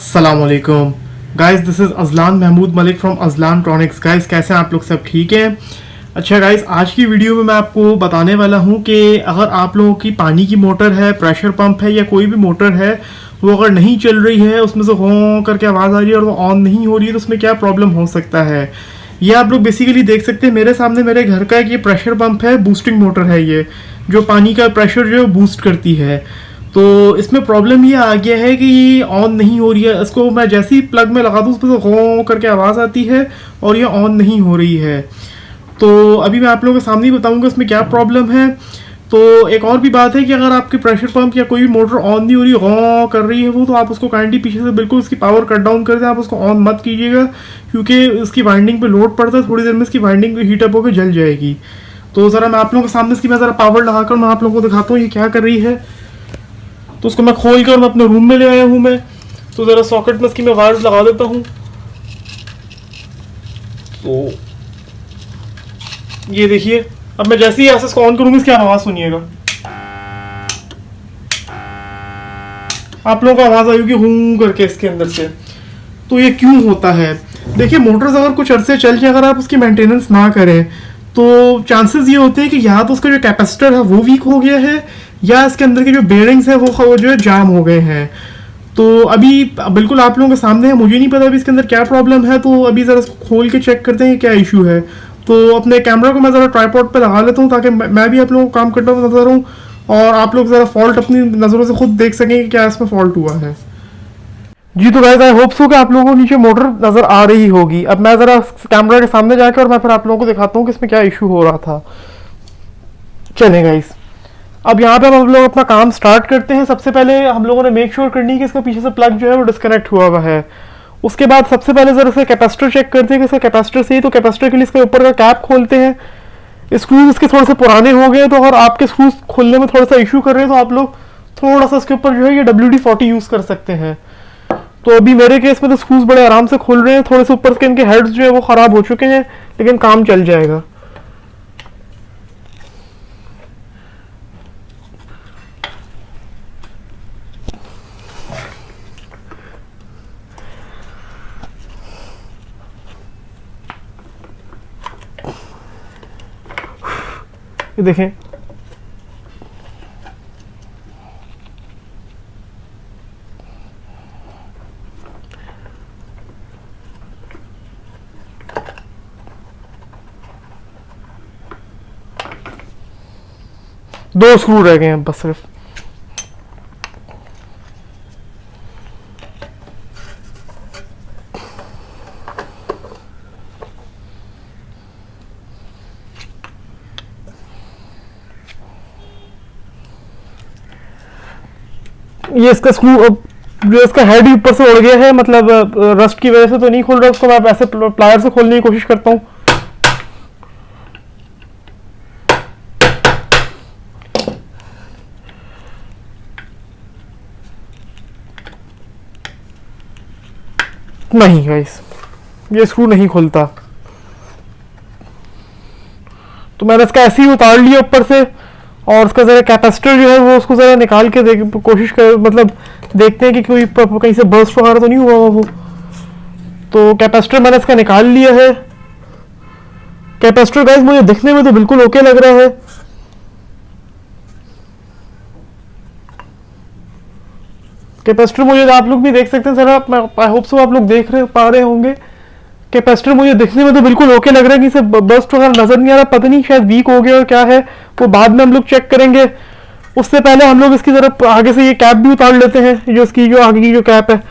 अस्सलामुअलैकुम guys, this is Ajlan Mahmood Malik from Ajlan Tronics. Guys, कैसे हैं आप लोग? सब ठीक हैं? अच्छा गाइस, आज की वीडियो में मैं आपको बताने वाला हूं कि अगर आप लोगों की पानी की मोटर है, प्रेशर पंप है या कोई भी मोटर है, वो अगर नहीं चल रही है, उसमें से हों करके आवाज़ आ रही है और वो ऑन नहीं हो रही है, तो उसमें क्या प्रॉब्लम हो सकता है। ये आप लोग बेसिकली देख सकते हैं मेरे सामने, मेरे घर का एक ये प्रेशर पंप है, बूस्टिंग मोटर है ये, जो पानी का प्रेशर जो है बूस्ट करती है। तो इसमें प्रॉब्लम ये आ गया है कि ये ऑन नहीं हो रही है। इसको मैं जैसे ही प्लग में लगा दूँ, उसमें से हों करके आवाज़ आती है और ये ऑन नहीं हो रही है। तो अभी मैं आप लोगों के सामने ही बताऊंगा इसमें क्या प्रॉब्लम है। तो एक और भी बात है कि अगर आपके प्रेशर पंप या कोई भी मोटर ऑन नहीं हो रही, हों कर रही है वो, तो आप उसको काइंडली पीछे से बिल्कुल उसकी पावर कट डाउन कर दें। आप उसको ऑन मत कीजिएगा, क्योंकि उसकी वाइंडिंग पे लोड पड़ता है, थोड़ी देर में इसकी वाइंडिंग हीटअप होकर जल जाएगी। तो ज़रा मैं आप लोगों के सामने इसकी मैं ज़रा पावर लगाकर मैं आप लोगों को दिखाता हूँ ये क्या कर रही है। तो उसको मैं खोल कर मैं अपने रूम में ले आया हूँ मैं। तो ज़रा सॉकेट में इसकी मैं वायर्स लगा देता हूँ। तो ये देखिए, अब मैं जैसे ही ऐसे इसको ऑन करूँगी, इसकी आवाज़ सुनिएगा। आप लोगों को आवाज़ आएगी हूँ करके इसके अंदर से। तो ये क्यों होता है? देखिए, मोटर्स अगर कुछ अरसे चल जाए, अगर आप उसकी मेंटेनेंस ना करें, तो चांसेस ये होते हैं कि या तो उसका जो कैपेसिटर है वो वीक हो गया है, या इसके अंदर के जो बेयरिंग्स हैं वो जो है जाम हो गए हैं। तो अभी बिल्कुल आप लोगों के सामने है, मुझे नहीं पता अभी इसके अंदर क्या प्रॉब्लम है। तो अभी ज़रा इसको खोल के चेक करते हैं क्या इशू है। तो अपने कैमरा को मैं ज़रा ट्राईपॉड पे लगा लेता हूँ, ताकि मैं भी आप लोगों को काम करता हुआ नजर आऊँ और आप लोग ज़रा फॉल्ट अपनी नज़रों से खुद देख सकें कि क्या इसमें फॉल्ट हुआ है। जी, तो गाइस, आई होप सो कि आप लोगों को नीचे मोटर नज़र आ रही होगी। अब मैं ज़रा कैमरा के सामने जाकर और मैं फिर आप लोगों को दिखाता हूँ कि इसमें क्या इशू हो रहा था। चलें गाइस, अब यहाँ पे हम लोग अपना काम स्टार्ट करते हैं। सबसे पहले हम लोगों ने मेक श्योर करनी है कि इसका पीछे से प्लग जो है वो डिस्कनेक्ट हुआ हुआ है। उसके बाद सबसे पहले जरा इसका कैपेसिटर चेक करते हैं कि इसका कैपेसिटर सही है। तो कैपेसिटर के लिए इसके ऊपर का कैप खोलते हैं। स्क्रूज इसके थोड़े से पुराने हो गए, तो अगर आपके स्क्रूज खोलने में थोड़ा सा इशू कर रहे हैं, तो आप लोग थोड़ा सा इसके ऊपर जो है ये WD-40 यूज़ कर सकते हैं। तो अभी मेरे केस में तो स्क्रूज बड़े आराम से खुल रहे हैं। थोड़े से ऊपर के इनके हेड्स जो है वो ख़राब हो चुके हैं, लेकिन काम चल जाएगा। ये देखें, दो स्क्रू रह गए हैं बस सिर्फ। ये इसका स्क्रू जो इसका हेड ही ऊपर से उड़ गया है, मतलब रस्ट की वजह से तो नहीं खुल रहा। उसको मैं ऐसे प्लायर से खोलने की कोशिश करता हूँ। नहीं गाइस, ये स्क्रू नहीं खुलता। तो मैंने इसका ऐसे ही उतार लिया ऊपर से, और उसका ज़रा कैपेसिटर जो है वो उसको ज़रा निकाल के कोशिश कर, मतलब देखते हैं कि कोई कहीं से बर्स्ट वगैरह तो नहीं हुआ वो। तो कैपेसिटर मैंने इसका निकाल लिया है। कैपेसिटर गाइस मुझे दिखने में तो बिल्कुल ओके लग रहा है। कैपेसिटर मुझे, आप लोग भी देख सकते हैं ज़रा, आई होप सो आप लोग देख रहे पा रहे होंगे। कैपेसिटर मुझे दिखने में तो बिल्कुल ओके लग रहा है कि इसे बर्स्ट वगैरह नजर नहीं आ रहा। पता नहीं शायद वीक हो गया और क्या है, वो बाद में हम लोग चेक करेंगे। उससे पहले हम लोग इसकी जरा आगे से ये कैप भी उतार लेते हैं, जो इसकी जो आगे की जो कैप है,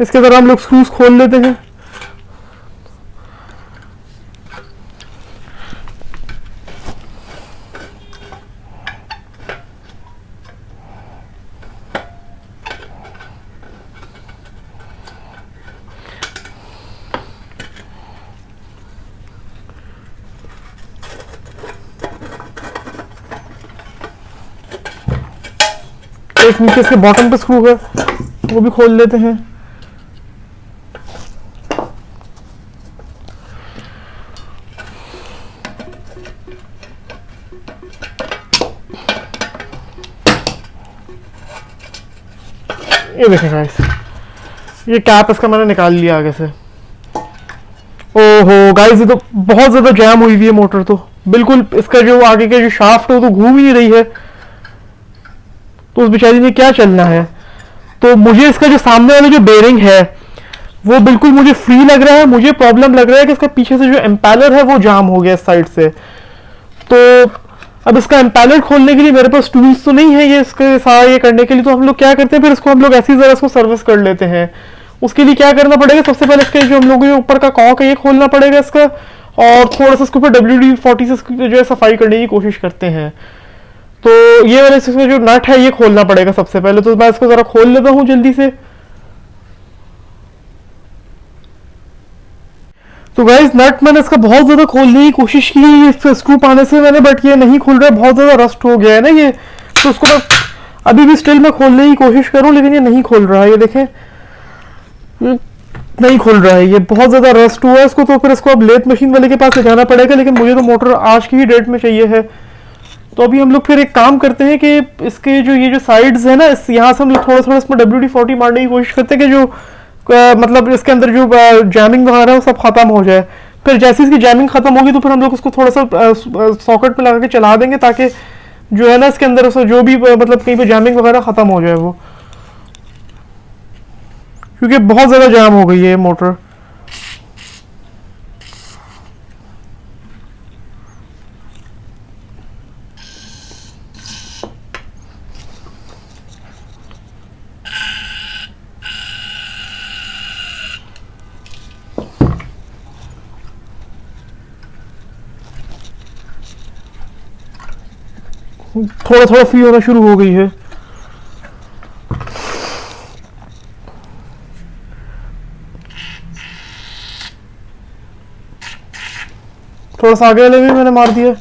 इसके जरा हम लोग स्क्रूज खोल लेते हैं। एक नीचे इसके बॉटम पे स्क्रू है, वो भी खोल लेते हैं। ये देखें गाइस, ये कैप इसका मैंने निकाल लिया आगे से। ओहो गाइस, ये तो बहुत ज्यादा जैम हुई हुई है मोटर, तो बिल्कुल इसका जो आगे का जो शाफ्ट है वो तो घूम ही नहीं रही है। तो उस बेचारी ने क्या चलना है। तो मुझे इसका जो सामने वाला जो बेरिंग है वो बिल्कुल मुझे फ्री लग रहा है। मुझे प्रॉब्लम लग रहा है कि इसका पीछे से जो एम्पेलर है वो जाम हो गया इस साइड से। तो अब इसका एम्पेलर खोलने के लिए मेरे पास टूल्स तो नहीं है ये इसके सारा ये करने के लिए। तो हम लोग क्या करते हैं, फिर इसको हम लोग ऐसी जगह इसको सर्विस कर लेते हैं। उसके लिए क्या करना पड़ेगा, सबसे पहले इसके जो हम लोग ये ऊपर का कॉक है ये खोलना पड़ेगा इसका, और थोड़ा सा इसके ऊपर WD-40 से जो है सफाई करने की कोशिश करते हैं। तो ये वाला इसमें जो नट है ये खोलना पड़ेगा सबसे पहले। तो मैं इसको जरा खोल लेता हूँ जल्दी से। तो गाइस नट मैंने इसका बहुत ज्यादा खोलने की कोशिश की है इस स्क्रू पाने से मैंने, बट ये नहीं खुल रहा है, बहुत ज्यादा रस्ट हो गया है ना ये। तो उसको अभी भी स्टिल मैं खोलने की कोशिश करूं लेकिन ये नहीं खोल रहा है। ये देखें, ये नहीं खुल रहा है, ये बहुत ज्यादा रस्ट हुआ है इसको। तो फिर इसको अब लेथ मशीन वाले के पास ले जाना पड़ेगा, लेकिन मुझे तो मोटर आज की ही डेट में चाहिए है। तो अभी हम लोग फिर एक काम करते हैं कि इसके जो ये जो साइड्स है ना, इस यहाँ से हम लोग थोड़ा थोड़ा इसमें WD-40 मारने की कोशिश करते हैं कि जो मतलब इसके अंदर जो जैमिंग वगैरह है वो सब खत्म हो जाए। फिर जैसे इसकी जैमिंग खत्म होगी तो फिर हम लोग उसको थोड़ा सा सॉकेट में लगा के चला देंगे, ताकि जो है ना इसके अंदर उसका जो भी मतलब कहीं पे जैमिंग वगैरह खत्म हो जाए वो, क्योंकि बहुत ज्यादा जैम हो गई है ये मोटर। थोड़ा थोड़ा फ्री होना शुरू हो गई है। थोड़ा सा आगे वाले भी मैंने मार दिया।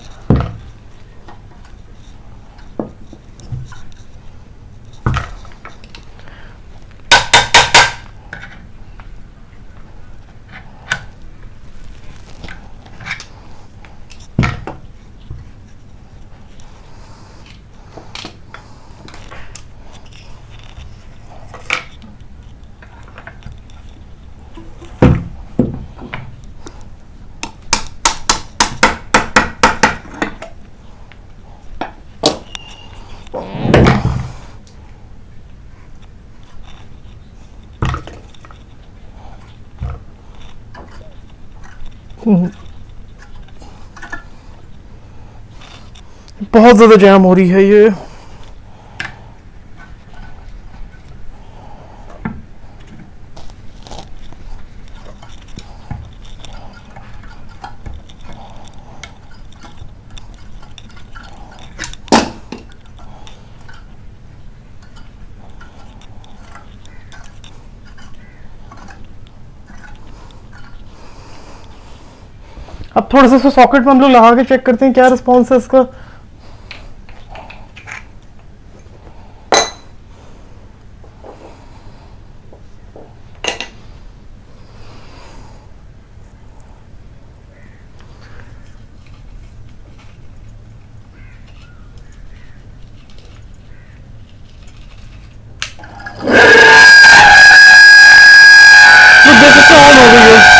बहुत ज्यादा जैम हो रही है ये। अब थोड़ा सा इसको सॉकेट में हम लोग लगा के चेक करते हैं क्या रिस्पॉन्स है इसका। तो देख सकते ऑन हो गई है।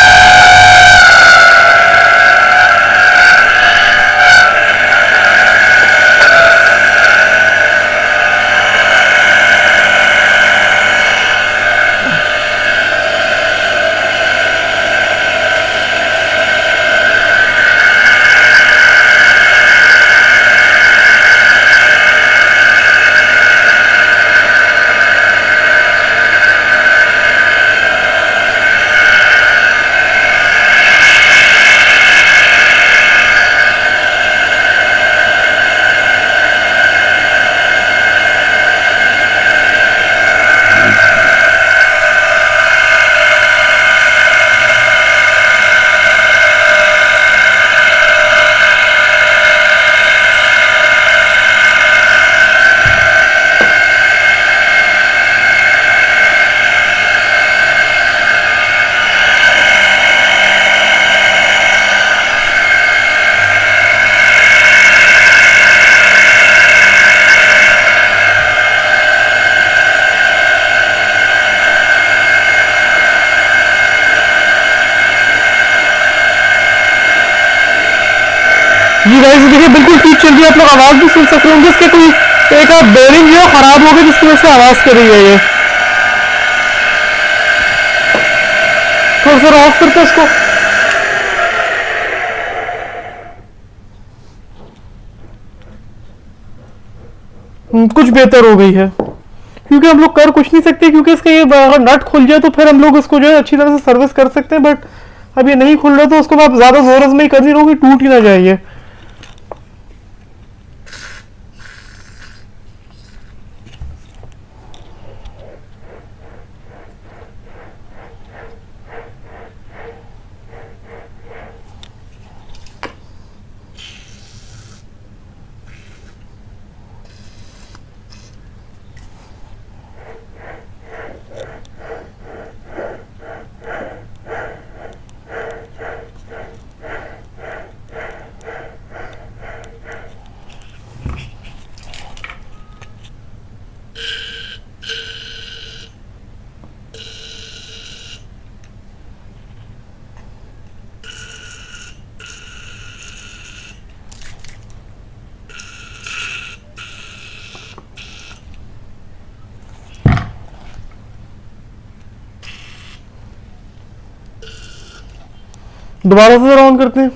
जी गाइस देखिए बिल्कुल ठीक चल रही है, आप लोग आवाज भी सुन सकते होंगे इसके, कोई एक बेरिंग जो है खराब हो गई जिसकी वजह से आवाज कर रही है ये। थोड़ा सा ऑफ करते हैं इसको। कुछ बेहतर हो गई है, क्योंकि हम लोग कर कुछ नहीं सकते, क्योंकि इसका ये अगर नट खुल जाए तो फिर हम लोग उसको जो है अच्छी तरह से सर्विस कर सकते हैं, बट अब ये नहीं खुल रहा तो उसको आप ज्यादा जोर में ही कर नहीं रहोगे, टूट ही ना जाए ये। दोबारा से जरा ऑन करते हैं।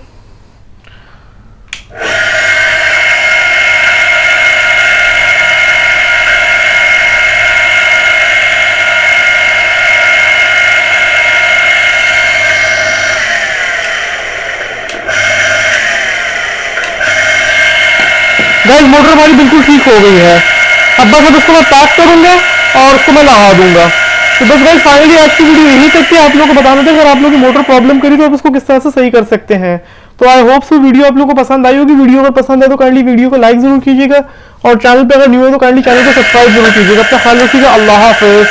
गाइस मोटर हमारी बिल्कुल ठीक हो गई है, अब बस अब इसको मैं पैक करूंगा और उसको मैं लगा दूंगा। तो बस गाइस फाइनली आज की वीडियो यही तक थी, आप लोगों को बताना था अगर आप लोग की मोटर प्रॉब्लम करी तो आप उसको किस तरह से सही कर सकते हैं। तो आई होप सो वीडियो आप लोगों को पसंद आई होगी। वीडियो अगर पसंद आए तो काइंडली वीडियो को लाइक जरूर कीजिएगा, और चैनल पे अगर न्यू है तो काइंडली चैनल को सब्सक्राइब जरूर कीजिएगा। अपना ख्याल रखिएगा, अल्लाह हाफिज।